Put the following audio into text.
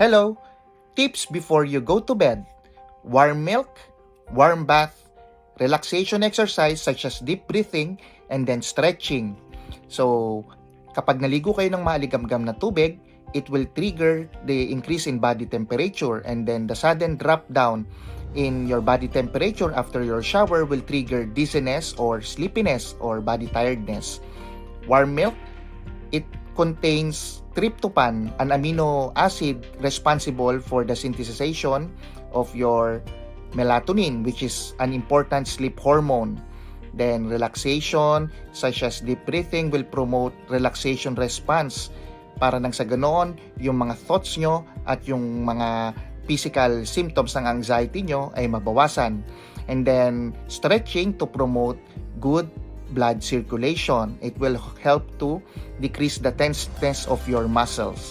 Hello! Tips before you go to bed. Warm milk, warm bath, relaxation exercise such as deep breathing, and then stretching. So, kapag naligo kayo ng maligamgam na tubig, it will trigger the increase in body temperature, and then the sudden drop down in your body temperature after your shower will trigger dizziness or sleepiness or body tiredness. Warm milk, it contains tryptophan, an amino acid responsible for the synthesization of your melatonin, which is an important sleep hormone. Then relaxation, such as deep breathing, will promote relaxation response para nang sa ganoon, yung mga thoughts nyo at yung mga physical symptoms ng anxiety nyo ay mabawasan. And then stretching to promote good blood circulation. It will help to decrease the tenseness of your muscles.